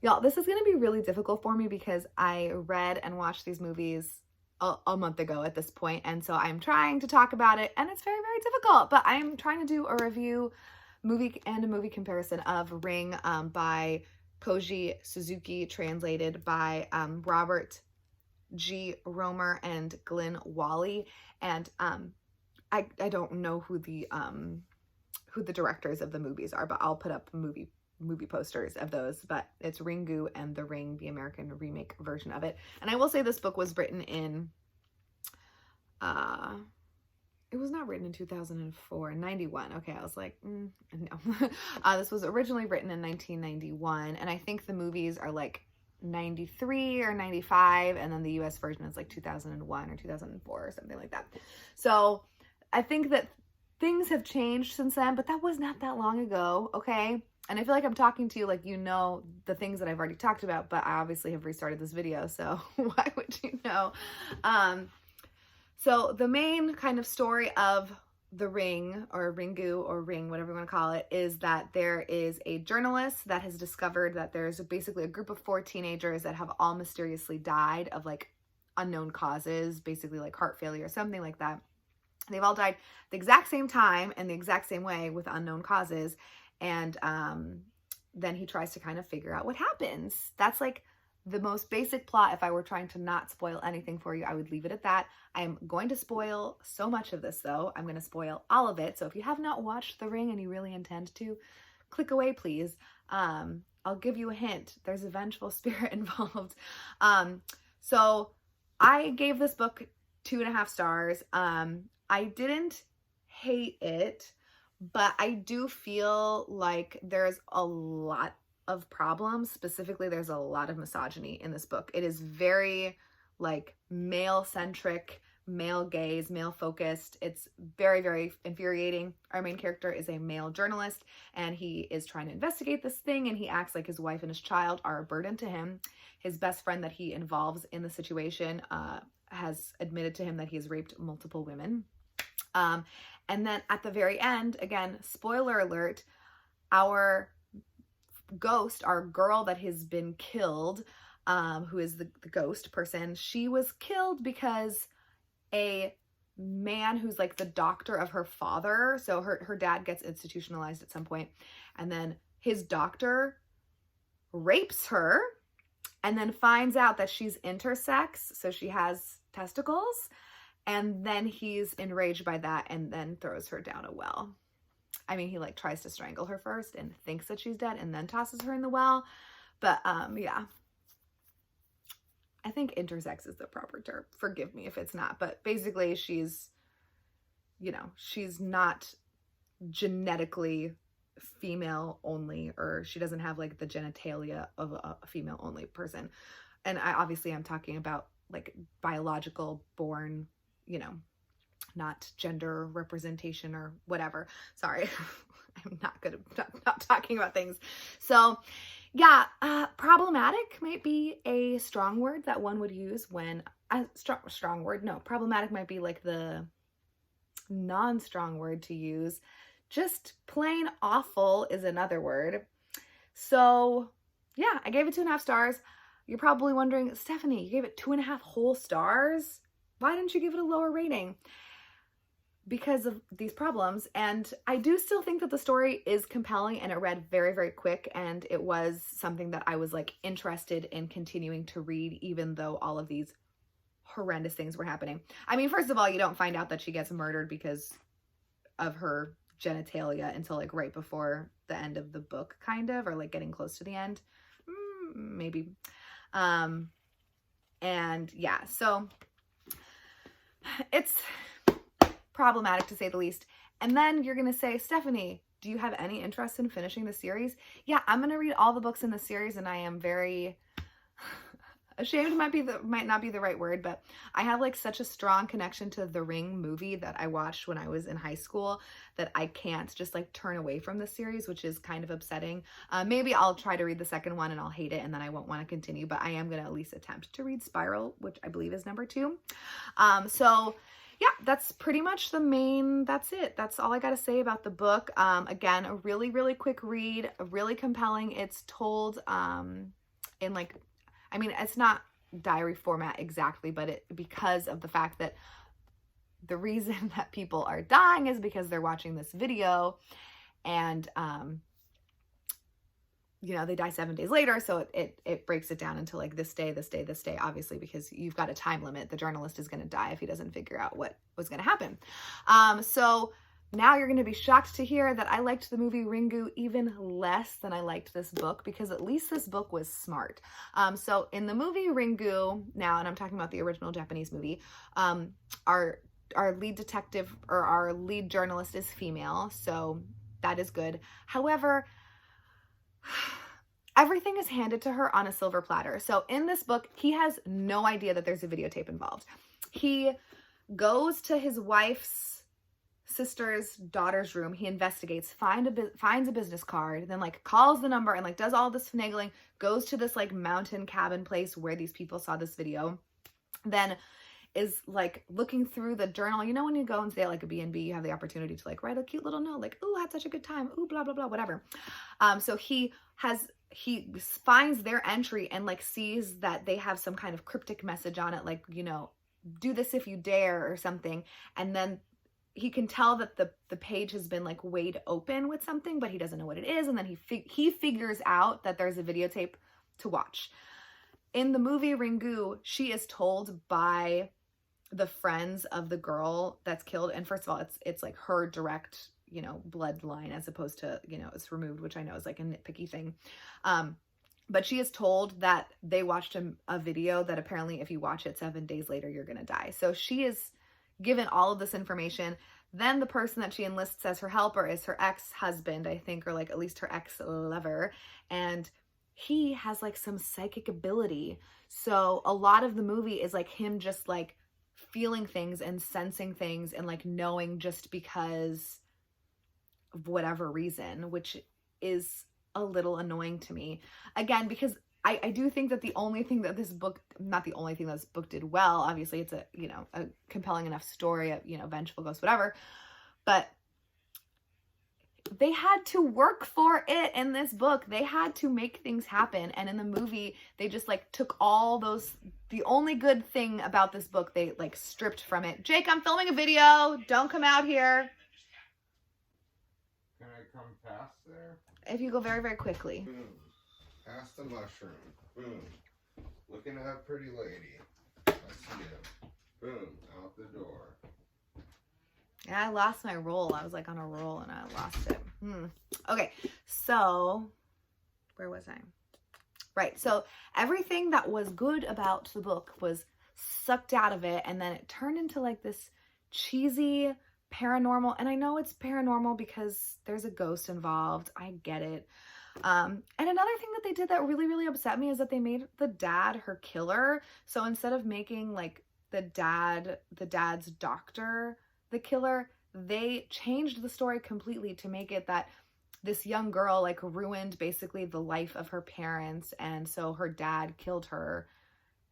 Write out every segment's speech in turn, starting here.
Y'all, this is going to be really difficult for me because I read and watched these movies a month ago at this point, and so I'm trying to talk about it, and it's very, very difficult. But I'm trying to do a review, movie and a movie comparison of Ring by Koji Suzuki, translated by Robert G. Romer and Glenn Wally, and I don't know who the directors of the movies are, but I'll put up movie posters of those. But it's Ringu and The Ring, the American remake version of it. And I will say this book was written in uh it was not written in 2004, 91. Okay, I was like, no. This was originally written in 1991, and I think the movies are like 93 or 95, and then the US version is like 2001 or 2004 or something like that. So I think that things have changed since then, but that was not that long ago, okay? And I feel like I'm talking to you like you know the things that I've already talked about, but I obviously have restarted this video, so why would you know? So the main kind of story of The Ring, or Ringu, or Ring, whatever you want to call it, is that there is a journalist that has discovered that there's basically a group of 4 teenagers that have all mysteriously died of like unknown causes, basically like heart failure or something like that. They've all died the exact same time and the exact same way with unknown causes. And then he tries to kind of figure out what happens. That's like the most basic plot. If I were trying to not spoil anything for you, I would leave it at that. I am going to spoil so much of this, though. I'm going to spoil all of it. So if you have not watched The Ring and you really intend to, click away, please. I'll give you a hint. There's a vengeful spirit involved. So I gave this book 2.5 stars. I didn't hate it, but I do feel like there's a lot of problems. Specifically, there's a lot of misogyny in this book. It is very like male centric, male gaze, male focused. It's very, very infuriating. Our main character is a male journalist, and he is trying to investigate this thing, and he acts like his wife and his child are a burden to him. His best friend that he involves in the situation has admitted to him that he has raped multiple women. And then at the very end, again, spoiler alert, our ghost, our girl that has been killed, who is the ghost person, she was killed because a man who's like the doctor of her father, so her dad gets institutionalized at some point, and then his doctor rapes her and then finds out that she's intersex, so she has testicles. And then he's enraged by that and then throws her down a well. I mean, he like tries to strangle her first and thinks that she's dead and then tosses her in the well. But yeah, I think intersex is the proper term. Forgive me if it's not. But basically she's, you know, she's not genetically female only, or she doesn't have like the genitalia of a female only person. And I'm talking about like biological born, you know, not gender representation or whatever. Sorry, I'm not good at not talking about things. So yeah, problematic might be a strong word that one would use when, strong word, no, problematic might be like the non-strong word to use. Just plain awful is another word. So yeah, I gave it 2.5 stars. You're probably wondering, Stephanie, you gave it 2.5 whole stars? Why didn't you give it a lower rating? Because of these problems. And I do still think that the story is compelling, and it read very, very quick, and it was something that I was like interested in continuing to read, even though all of these horrendous things were happening. I mean, first of all, you don't find out that she gets murdered because of her genitalia until like right before the end of the book, kind of, or like getting close to the end. Maybe. And yeah, so it's problematic to say the least. And then you're going to say, Stephanie, do you have any interest in finishing the series? Yeah, I'm going to read all the books in the series, and I am very ashamed might not be the right word, but I have like such a strong connection to the Ring movie that I watched when I was in high school that I can't just like turn away from the series, which is kind of upsetting. Maybe I'll try to read the second one and I'll hate it and then I won't want to continue, but I am going to at least attempt to read Spiral, which I believe is number 2. So yeah, that's pretty much that's it. That's all I got to say about the book. Again, a really, really quick read, really compelling. It's told, in like, I mean, it's not diary format exactly, but because of the fact that the reason that people are dying is because they're watching this video, and you know, they die 7 days later. So it breaks it down into like this day, obviously, because you've got a time limit. The journalist is going to die if he doesn't figure out what was going to happen. So now you're going to be shocked to hear that I liked the movie Ringu even less than I liked this book, because at least this book was smart. So in the movie Ringu now, and I'm talking about the original Japanese movie, our lead detective, or our lead journalist, is female. So that is good. However, everything is handed to her on a silver platter. So in this book, he has no idea that there's a videotape involved. He goes to his wife's sister's daughter's room. He investigates, finds a business card, then like calls the number and like does all this finagling, goes to this like mountain cabin place where these people saw this video, then is like looking through the journal. You know, when you go and stay at like a B&B, you have the opportunity to like write a cute little note, like, "Ooh, I had such a good time. Ooh, blah, blah, blah," whatever. So he finds their entry and like sees that they have some kind of cryptic message on it, like, you know, "Do this if you dare," or something. And then he can tell that the page has been like weighed open with something, but he doesn't know what it is. And then he figures out that there's a videotape to watch. In the movie Ringu, she is told by the friends of the girl that's killed, and first of all, it's like her direct, you know, bloodline, as opposed to, you know, it's removed, which I know is like a nitpicky thing. But she is told that they watched a video that apparently if you watch it 7 days later, you're gonna die. So she is given all of this information. Then the person that she enlists as her helper is her ex-husband, I think, or like at least her ex-lover, and he has like some psychic ability. So a lot of the movie is like him just like feeling things and sensing things and like knowing just because of whatever reason, which is a little annoying to me. Again, because I do think that the only thing that this book, not the only thing that this book did well, obviously it's a, you know, a compelling enough story, you know, vengeful ghost, whatever, but they had to work for it in this book. They had to make things happen. And in the movie, they just like took all those, the only good thing about this book, they like stripped from it. Jake, I'm filming a video. Don't come out here. Can I come past there? If you go very, very quickly. Boom. Past the mushroom. Boom. Looking at that pretty lady. I see you. Boom. Out the door. Yeah, I lost my roll. I was like on a roll and I lost it. Okay, so where was I? Right, so everything that was good about the book was sucked out of it, and then it turned into like this cheesy paranormal, and I know it's paranormal because there's a ghost involved. I get it. And another thing that they did that really, really upset me is that they made the dad her killer. So instead of making like the dad's doctor the killer, they changed the story completely to make it that this young girl like ruined basically the life of her parents, and so her dad killed her.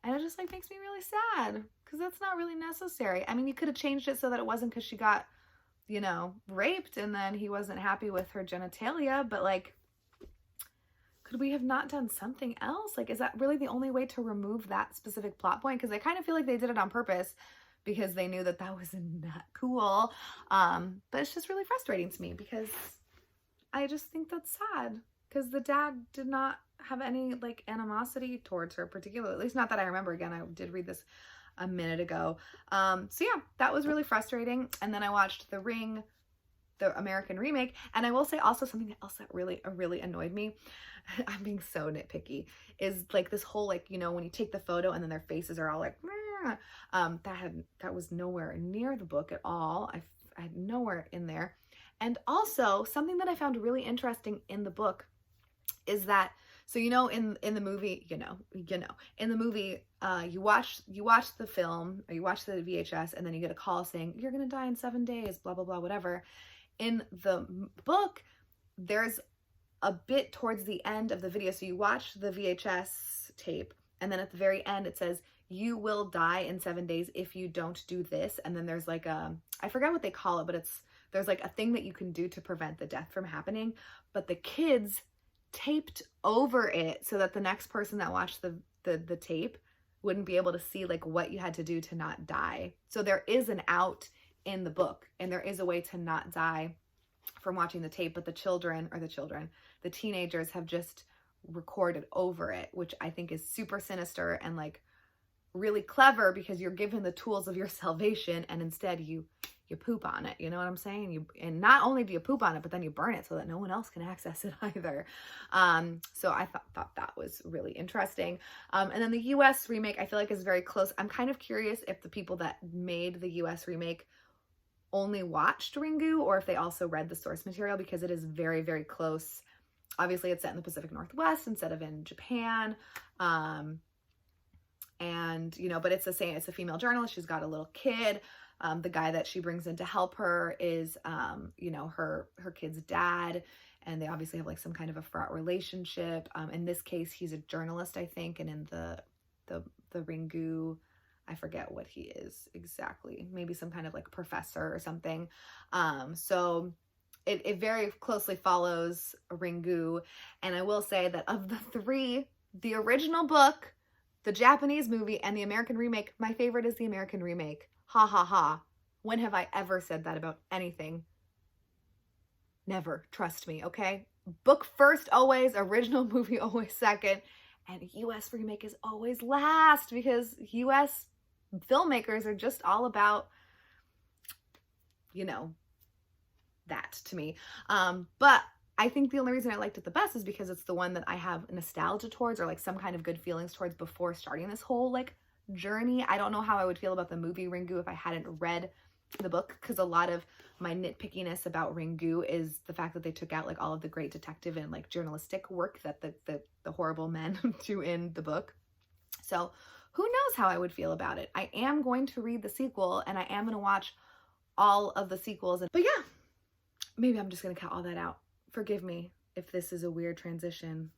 And it just like makes me really sad, because that's not really necessary. I mean, you could have changed it so that it wasn't because she got, you know, raped and then he wasn't happy with her genitalia, but like, could we have not done something else? Like, is that really the only way to remove that specific plot point? Because I kind of feel like they did it on purpose because they knew that that was not cool. But it's just really frustrating to me because I just think that's sad, because the dad did not have any like animosity towards her particularly, at least not that I remember. Again, I did read this a minute ago. So yeah, that was really frustrating. And then I watched The Ring, the American remake, and I will say also something else that really annoyed me. I'm being so nitpicky, is like this whole like, you know, when you take the photo and then their faces are all like that was nowhere near the book at all. I had nowhere in there. And also something that I found really interesting in the book is that, so you know, in the movie, in the movie, you watch the film, or you watch the VHS, and then you get a call saying you're gonna die in 7 days, blah blah blah, whatever. In the book, there's a bit towards the end of the video, so you watch the VHS tape, and then at the very end it says you will die in 7 days if you don't do this, and then there's like I forgot what they call it, but there's like a thing that you can do to prevent the death from happening. But the kids taped over it so that the next person that watched the tape wouldn't be able to see like what you had to do to not die. So there is an out in the book, and there is a way to not die from watching the tape, but the teenagers have just recorded over it, which I think is super sinister and like really clever, because you're given the tools of your salvation and instead you poop on it. You know what I'm saying? And not only do you poop on it, but then you burn it so that no one else can access it either. So I thought that was really interesting. And then the US remake, I feel like is very close. I'm kind of curious if the people that made the US remake only watched Ringu or if they also read the source material, because it is very, very close. Obviously it's set in the Pacific Northwest instead of in Japan. And, you know, but it's the same. It's a female journalist. She's got a little kid. The guy that she brings in to help her is, you know, her kid's dad. And they obviously have like some kind of a fraught relationship. In this case, he's a journalist, I think. And in the Ringu, I forget what he is exactly. Maybe some kind of like professor or something. So it very closely follows Ringu. And I will say that of the three, the original book, the Japanese movie, and the American remake, my favorite is the American remake. Ha ha ha. When have I ever said that about anything? Never. Trust me, okay? Book first always, original movie always second, and US remake is always last, because US filmmakers are just all about, you know, that to me. But I think the only reason I liked it the best is because it's the one that I have nostalgia towards, or like some kind of good feelings towards before starting this whole like journey. I don't know how I would feel about the movie Ringu if I hadn't read the book, because a lot of my nitpickiness about Ringu is the fact that they took out like all of the great detective and like journalistic work that the horrible men do in the book. So who knows how I would feel about it. I am going to read the sequel, and I am going to watch all of the sequels. But yeah, maybe I'm just going to cut all that out. Forgive me if this is a weird transition.